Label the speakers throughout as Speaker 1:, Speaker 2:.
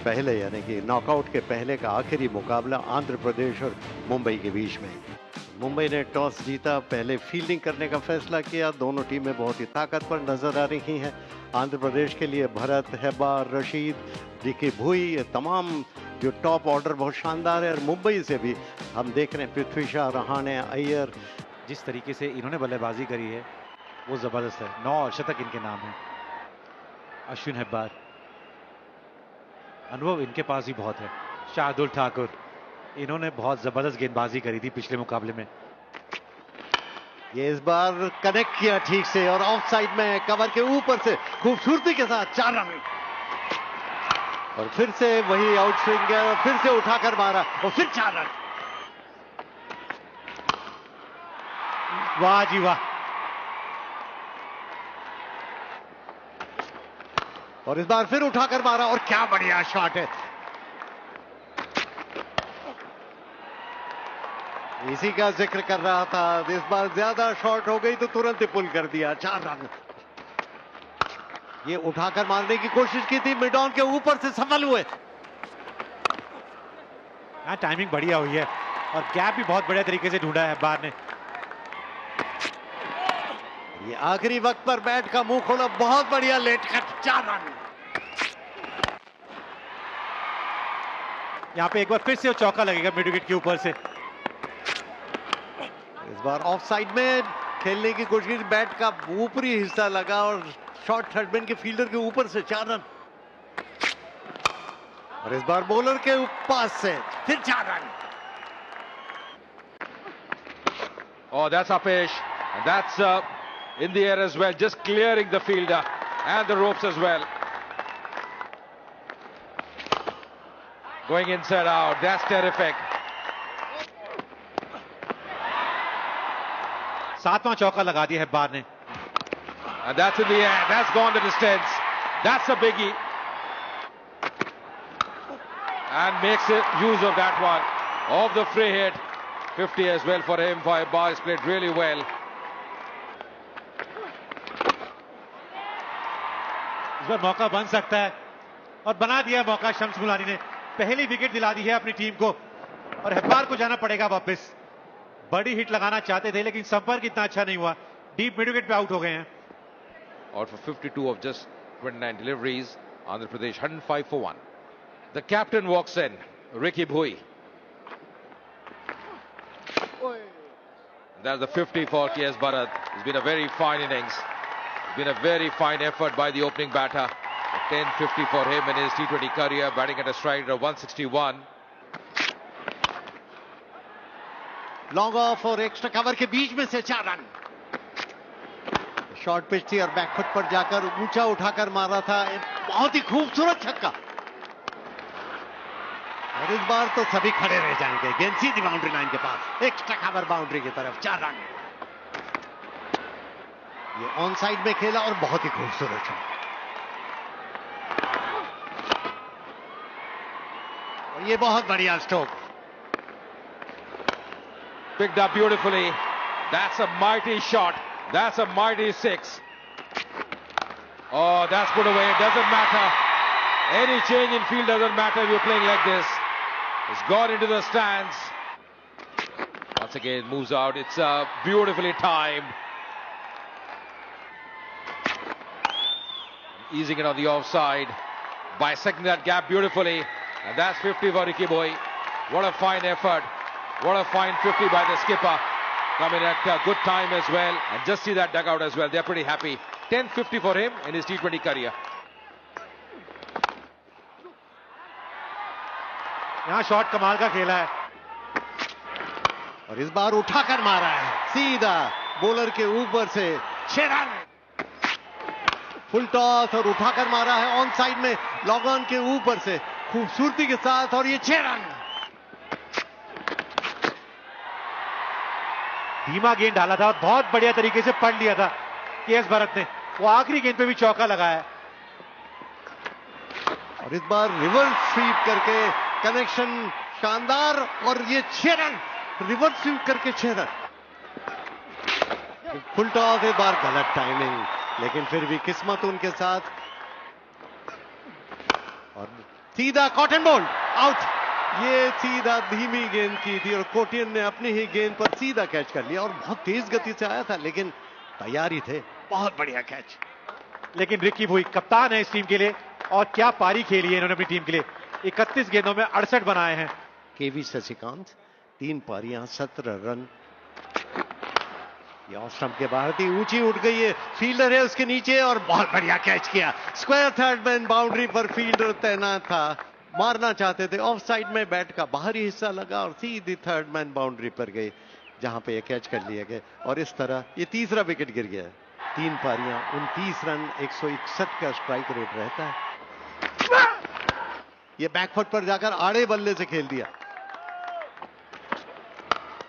Speaker 1: पहले यानी कि नॉकआउट के पहले का आखिरी मुकाबला आंध्र प्रदेश और मुंबई के बीच में। मुंबई ने टॉस जीता, पहले फील्डिंग करने का फैसला किया। दोनों टीमें बहुत ही ताकतवर नजर आ रही हैं। आंध्र प्रदेश के लिए भरत, हेब्बार, रशीद, रिकी भुई, ये तमाम जो टॉप ऑर्डर बहुत शानदार है। और मुंबई से भी हम देख रहे हैं पृथ्वी शा, रहाणे, अय्यर।
Speaker 2: जिस तरीके से इन्होंने बल्लेबाजी करी है वो जबरदस्त है। 9 शतक इनके नाम है। अश्विन हेब्बार, अनुभव इनके पास ही बहुत है। शार्दुल ठाकुर, इन्होंने बहुत जबरदस्त गेंदबाजी करी थी पिछले मुकाबले में।
Speaker 1: ये इस बार कनेक्ट किया ठीक से और ऑफ साइड में कवर के ऊपर से खूबसूरती के साथ 4 रन। और फिर से वही आउट स्विंग है और फिर से उठाकर मारा और फिर 4 रन।
Speaker 2: वाह जी वाह।
Speaker 1: और इस बार फिर उठाकर मारा और क्या बढ़िया शॉट है। इसी का जिक्र कर रहा था, इस बार ज्यादा शॉट हो गई तो तुरंत ही पुल कर दिया। 4 रन। ये उठाकर मारने की कोशिश की थी, मिड ऑन के ऊपर से सफल हुए।
Speaker 2: टाइमिंग बढ़िया हुई है और गैप भी बहुत बढ़िया तरीके से ढूंढा है हेब्बार ने।
Speaker 1: ये आखिरी वक्त पर बैट का मुंह खोला, बहुत बढ़िया लेट कट। 4 रन।
Speaker 2: यहां पे एक बार फिर से चौका लगेगा मिड विकेट के ऊपर से।
Speaker 1: इस बार ऑफ साइड में खेलने की कोशिश, बैट का ऊपरी हिस्सा लगा और शॉट थर्डमैन के फील्डर के ऊपर से 4 रन। और इस बार बॉलर के पास से फिर 4 run.
Speaker 3: Oh, that's Apesh. And that's in the air as well, just clearing the fielder and the ropes as well. Going inside out, that's terrific.
Speaker 2: 7वां चौका लगा दिया हेब्बार ने।
Speaker 3: And that's in the air, that's gone the distance. That's a biggie. And makes use of that one, of the free hit. 50 as well for him. Hebbbar has played really well.
Speaker 2: इस बार मौका बन सकता है और बना दिया मौका। शम्स मुलानी ने पहली विकेट दिला दी है अपनी टीम को और हेब्बार को जाना पड़ेगा वापस। बड़ी हिट लगाना चाहते थे लेकिन संपर्क इतना अच्छा नहीं हुआ। डीप मिड विकेट पे आउट हो गए हैं।
Speaker 3: Out for 52 of just 29 deliveries. Andhra Pradesh 105 for 1. The captain walks in, Ricky Bhui. That's the 50 for K.S. Bharat. It's been a very fine innings. It's been a very fine effort by the opening batter. 10-50 for him in his T20 career, batting at a strike of 161.
Speaker 1: Long off और extra cover के बीच में से 4 run. Short pitch थी और back foot पर जाकर ऊंचा उठाकर मारा था। बहुत ही खूबसूरत छक्का। और इस बार तो सभी खड़े रह जाएंगे। गेंद सीधी बाउंड्री लाइन के पास, एक्स्ट्रा कवर बाउंड्री की तरफ। 4 रन। ये ऑन साइड में खेला और बहुत ही खूबसूरत शॉट। और ये बहुत बढ़िया stroke.
Speaker 3: Picked up beautifully. That's a mighty shot. That's a mighty 6. Oh, that's put away. It doesn't matter. Any change in field doesn't matter if you're playing like this. It's gone into the stands. Once again, moves out. It's beautifully timed. Easing it on the offside. Bisecting that gap beautifully. And that's 50 for Ricky Bhui. What a fine effort. What a fine 50 by the skipper. Coming at a good time as well. And just see that dugout as well. They're pretty happy. 10-50 for him in his T20 career.
Speaker 2: यहां shot कमाल का खेला है
Speaker 1: और इस बार उठाकर मारा है सीधा बॉलर के ऊपर से। 6 रन। फुल टॉस और उठाकर मारा है ऑन साइड में लॉन्ग ऑन के ऊपर से खूबसूरती के साथ और ये 6 रन।
Speaker 2: धीमा गेंद डाला था और बहुत बढ़िया तरीके से पढ़ लिया था के.एस. भरत ने। वो आखिरी गेंद पे भी चौका लगाया
Speaker 1: और इस बार रिवर्स स्वीप करके कनेक्शन शानदार और ये 6 रन। रिवर्स स्वीप करके 6 रन। फुल टॉस एक बार गलत टाइमिंग, लेकिन फिर भी किस्मत उनके साथ। और सीधा कॉटन बोल्ड आउट। ये सीधा धीमी गेंद की थी और कोटियन ने अपनी ही गेंद पर सीधा कैच कर लिया और बहुत तेज गति से आया था, लेकिन तैयारी थे। बहुत बढ़िया कैच।
Speaker 2: लेकिन रिकी भुई कप्तान है इस टीम के लिए और क्या पारी खेली है इन्होंने अपनी टीम के लिए। 31 गेंदों में 68 बनाए हैं।
Speaker 1: केवी शशिकांत 3 पारियां 17 रन। ये ऑफ स्टंप के बाहर थी, ऊंची उठ गई है, फील्डर है उसके नीचे और बहुत बढ़िया कैच किया। स्क्वायर थर्ड मैन बाउंड्री पर फील्डर तैनात था, मारना चाहते थे, ऑफ साइड में बैट का बाहरी हिस्सा लगा और सीधी थर्ड मैन बाउंड्री पर गए, जहां पे ये कैच कर लिया गया और इस तरह ये तीसरा विकेट गिर गया। 3 पारियां 29 रन 161 का स्ट्राइक रेट रहता है। ये बैकफुट पर जाकर आड़े बल्ले से खेल दिया,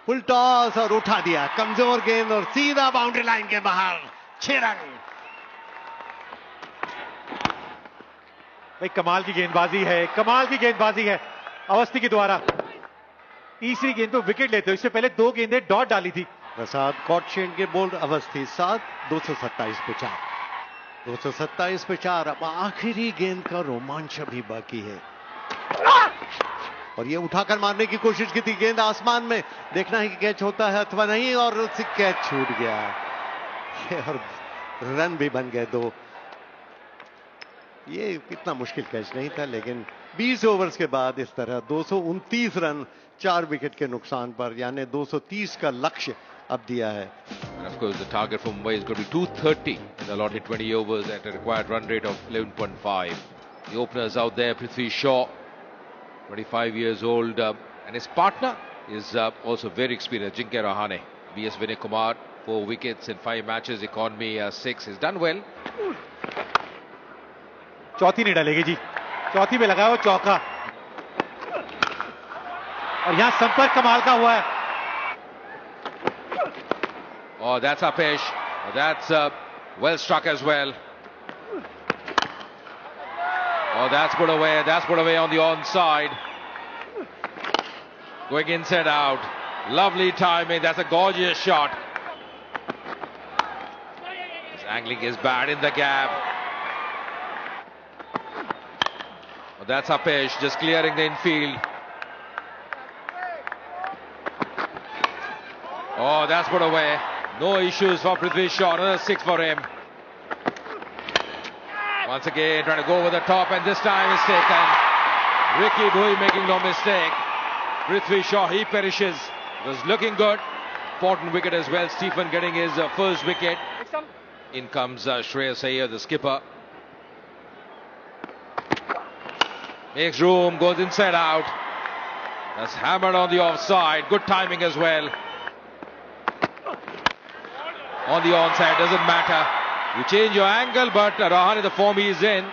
Speaker 1: फुल टॉस और उठा दिया, कमजोर गेंद और सीधा बाउंड्री लाइन के बाहर 6 रन।
Speaker 2: भाई कमाल की गेंदबाजी है, कमाल की गेंदबाजी है अवस्थी के द्वारा। तीसरी गेंद तो विकेट लेते हो, इससे पहले 2 गेंदें डॉट डाली थी।
Speaker 1: प्रसाद कॉटशेन के बोल्ड अवस्थी 7, 227 पे 4, 227 पे 4। अब आखिरी गेंद का रोमांच अभी बाकी है और ये उठाकर मारने की कोशिश की थी, गेंद आसमान में, देखना है कि कैच होता है अथवा नहीं और उससे कैच छूट गया और रन भी बन गए 2। ये इतना मुश्किल कैच नहीं था, लेकिन 20 ओवर्स के बाद इस तरह 229 रन 4 विकेट के नुकसान पर, यानी 230 का लक्ष्य अब दिया है।
Speaker 3: And of course, the target for Mumbai is going to be 230 in the allotted 20 overs at a required run rate of 11.5. The openers out there, Prithvi Shaw, 25 years old, and his partner is also very experienced, Ajinkya Rahane. V.S. Vinay Kumar, 4 wickets in 5 matches, economy 6. He's done well.
Speaker 2: चौथी नहीं डालेगी जी, चौथी में लगा वो चौका और यहां संपर्क कमाल का हुआ है।
Speaker 3: Oh, that's Apesh. That's well struck as well. Oh, that's put away. That's put away on the onside. Going inside out. Lovely timing. That's a gorgeous shot. His angling is bad in the gap. Oh, that's Apesh just clearing the infield. Oh, that's put away. No issues for Prithvi Shaw. Another 6 for him. Once again, trying to go over the top, and this time is taken. Ricky Bhui making no mistake. Prithvi Shaw, he perishes. It was looking good. Important wicket as well. Stephen getting his first wicket. In comes Shreyas Iyer, the skipper. Makes room, goes inside out. That's hammered on the offside. Good timing as well. On the onside, doesn't matter. You change your angle, but Rahane, the form he is in,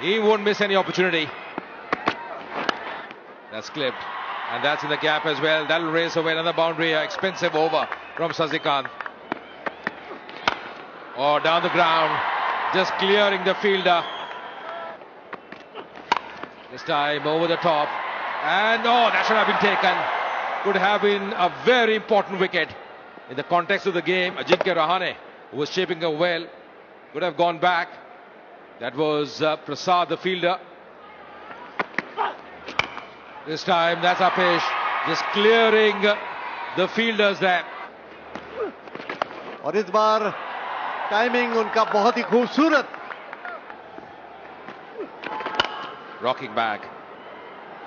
Speaker 3: he won't miss any opportunity. That's clipped, and that's in the gap as well. That'll race away another boundary. Expensive over from Sasikanth. Oh, down the ground, just clearing the fielder. This time over the top, and oh, that should have been taken. Could have been a very important wicket. In the context of the game, Ajinkya Rahane, who was shaping up well, could have gone back. That was Prasad, the fielder. This time, that's Apesh, just clearing the fielders there.
Speaker 1: और इस बार timing उनका बहुत ही खूबसूरत।
Speaker 3: Rocking back.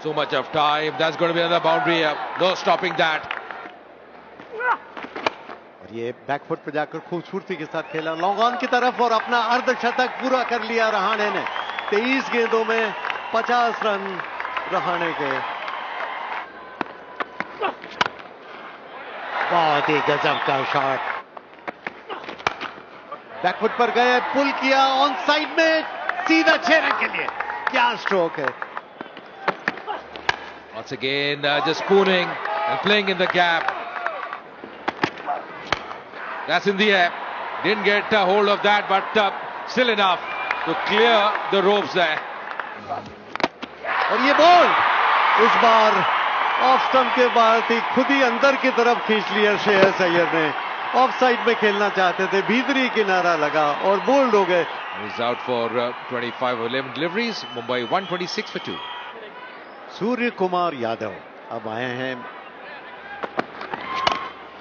Speaker 3: So much of time. That's going to be another boundary. No stopping that.
Speaker 1: ये back foot पे जाकर खूबसूरती के साथ खेला लॉन्ग ऑन की तरफ और अपना अर्धशतक पूरा कर लिया रहाणे ने। 23 गेंदों में 50 रन रहाणे के। बहुत ही गजब का शॉट, बैकफुट पर गए, पुल किया, ऑन साइड में सीधा 6 रन के लिए। क्या स्ट्रोक है।
Speaker 3: Once again, just spooning and playing in the gap. That's in the air. Didn't get a hold of that, but still enough to clear the ropes there.
Speaker 1: और ये ball इस बार off stump के बाद ही खुद ही अंदर की तरफ खींच लिया श्रेयस अय्यर ने। ऑफ साइड में खेलना चाहते थे, भीतरी किनारा लगा और बोल्ड हो गए।
Speaker 3: He's out for 25 of 11 deliveries. Mumbai 126 for 2.
Speaker 1: Surya Kumar Yadav अब आए हैं,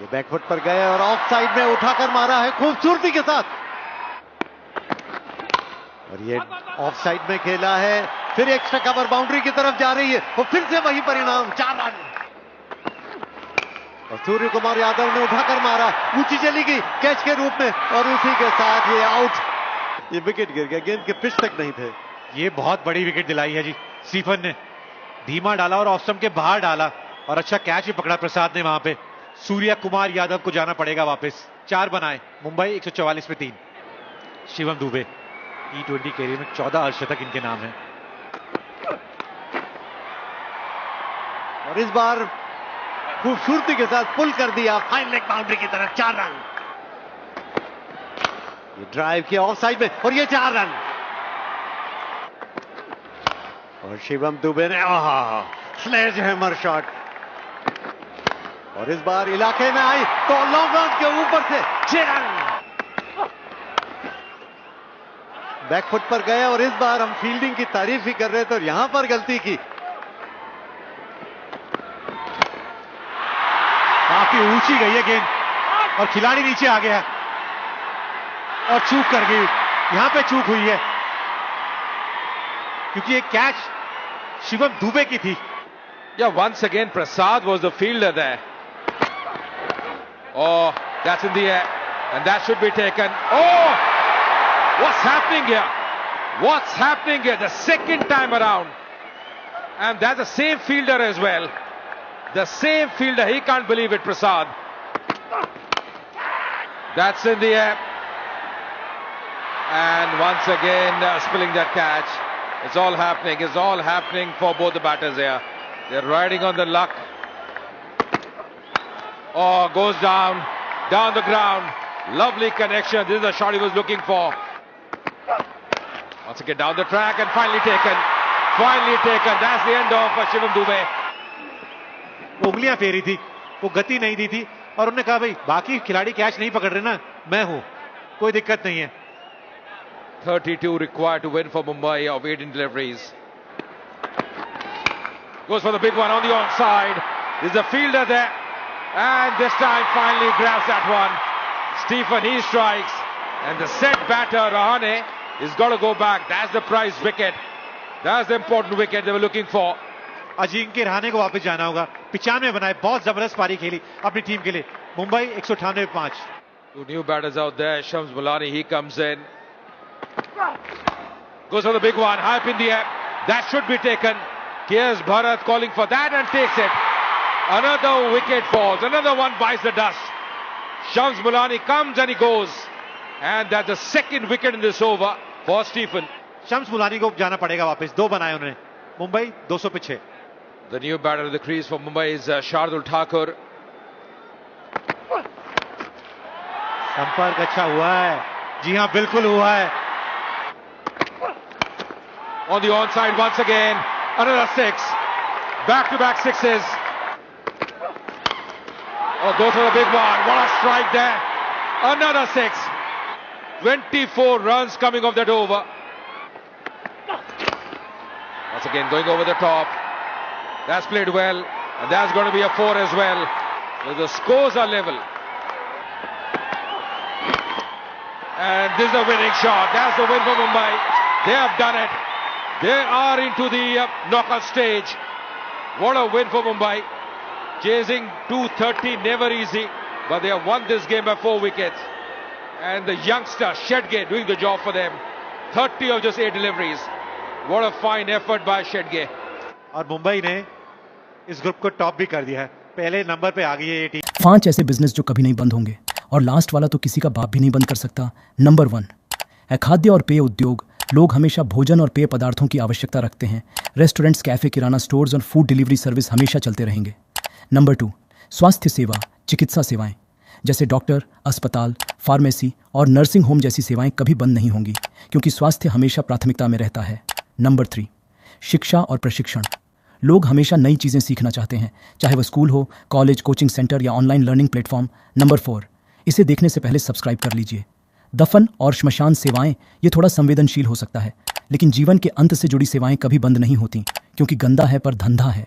Speaker 1: ये बैकफुट पर गए और ऑफ साइड में उठाकर मारा है खूबसूरती के साथ, और ये ऑफ साइड में खेला है, फिर एक्स्ट्रा कवर बाउंड्री की तरफ जा रही है और फिर से वही परिणाम, 4 रन। और सूर्य कुमार यादव ने उठाकर मारा, ऊंची चली गई कैच के रूप में और उसी के साथ ये आउट। ये विकेट गिर गया, गेंद के पिच तक नहीं थे।
Speaker 2: ये बहुत बड़ी विकेट दिलाई है जी स्टीफन ने, धीमा डाला और ऑफ स्टंप के बाहर डाला और अच्छा कैच भी पकड़ा प्रसाद ने वहां पे। सूर्य कुमार यादव को जाना पड़ेगा वापस। 4 बनाए मुंबई 144 पे 3। शिवम दुबे T20 कैरियर में 14 अर्धशतक इनके नाम है।
Speaker 1: और इस बार खूबसूरती के साथ पुल कर दिया फाइन लेग बाउंड्री की तरफ, 4 रन। ये ड्राइव किया ऑफ साइड में और ये 4 रन। और शिवम दुबे ने स्लेज हैमर शॉट, और इस बार इलाके में आई तो लॉन्ग ऑन के ऊपर से 6 रन। बैकफुट पर गए और इस बार हम फील्डिंग की तारीफ ही कर रहे थे और यहां पर गलती की।
Speaker 2: काफी ऊंची गई है गेंद और खिलाड़ी नीचे आ गया और चूक कर गई। यहां पे चूक हुई है क्योंकि ये कैच शिवम दुबे की थी।
Speaker 3: Yeah, once again, Prasad was the fielder there. Oh, that's in the air, and that should be taken. Oh, what's happening here? What's happening here? The second time around, and that's the same fielder as well. The same fielder. He can't believe it, Prasad. That's in the air, and once again spilling that catch. It's all happening. It's all happening for both the batters here. They're riding on the luck. Oh, goes down the ground. Lovely connection. This is the shot he was looking for. Once again down the track and finally taken. Finally taken. That's the end of Shivam Dube.
Speaker 2: वो उंगलियां फेरी थी, वो गति नहीं दी थी और उन्होंने कहा भाई बाकी खिलाड़ी कैच नहीं पकड़ रहे ना, मैं हूं, कोई दिक्कत नहीं है।
Speaker 3: 32 required to win for Mumbai of 18 deliveries. Goes for the big one on the onside. There's a fielder there. And this time finally grabs that one. Stephen, he strikes. And the set batter, Rahane, is got to go back. That's the prize wicket. That's the important wicket they were looking for.
Speaker 2: Ajinkya Rahane को वापस जाना होगा। 95 बनाए, बहुत जबरदस्त पारी खेली अपनी टीम के लिए। मुंबई 198 पे 5।
Speaker 3: Two new batters out there. Shams Mulani, he comes in. Goes for the big one, high up in the air. That should be taken. Here's Bharat calling for that and takes it. Another wicket falls. Another one bites the dust. Shams Mulani comes and he goes. And that's the second wicket in this over for Stephen.
Speaker 2: Shams Mulani को जाना पड़ेगा वापस। 2 बनाए उन्होंने। मुंबई 200 पे 6।
Speaker 3: The new batter of the crease for Mumbai is Shardul Thakur.
Speaker 2: संपर्क अच्छा हुआ है। जी हां, बिल्कुल हुआ है।
Speaker 3: On the onside once again. Another 6. Back-to-back 6s. Oh, goes for the big one. What a strike there. Another 6. 24 runs coming off that over. Once again going over the top. That's played well. And that's going to be a 4 as well. So the scores are level. And this is a winning shot. That's the win for Mumbai. They have done it. They are into the knockout stage. What a win for Mumbai. Chasing 230, never easy. But they have won this game by 4 wickets. And the youngster, Shedge, doing the job for them. 30 of just 8 deliveries. What a fine effort by Shedge.
Speaker 2: और मुंबई ने इस group को top भी कर दिया है। पहले number पे आ गई है ये टीम।
Speaker 4: 5 ऐसे बिजनेस जो कभी नहीं बंद होंगे और लास्ट वाला तो किसी का बाप भी नहीं बंद कर सकता। नंबर 1 है खाद्य और पेय उद्योग। लोग हमेशा भोजन और पेय पदार्थों की आवश्यकता रखते हैं। रेस्टोरेंट्स, कैफे, किराना स्टोर्स और फूड डिलीवरी सर्विस हमेशा चलते रहेंगे। नंबर 2 स्वास्थ्य सेवा, चिकित्सा सेवाएं जैसे डॉक्टर, अस्पताल, फार्मेसी और नर्सिंग होम जैसी सेवाएं कभी बंद नहीं होंगी क्योंकि स्वास्थ्य हमेशा प्राथमिकता में रहता है। नंबर 3 शिक्षा और प्रशिक्षण। लोग हमेशा नई चीज़ें सीखना चाहते हैं, चाहे वह स्कूल हो, कॉलेज, कोचिंग सेंटर या ऑनलाइन लर्निंग प्लेटफॉर्म। नंबर 4 इसे देखने से पहले सब्सक्राइब कर लीजिए। दफन और श्मशान सेवाएं ये थोड़ा संवेदनशील हो सकता है, लेकिन जीवन के अंत से जुड़ी सेवाएं कभी बंद नहीं होती क्योंकि गंदा है पर धंधा है।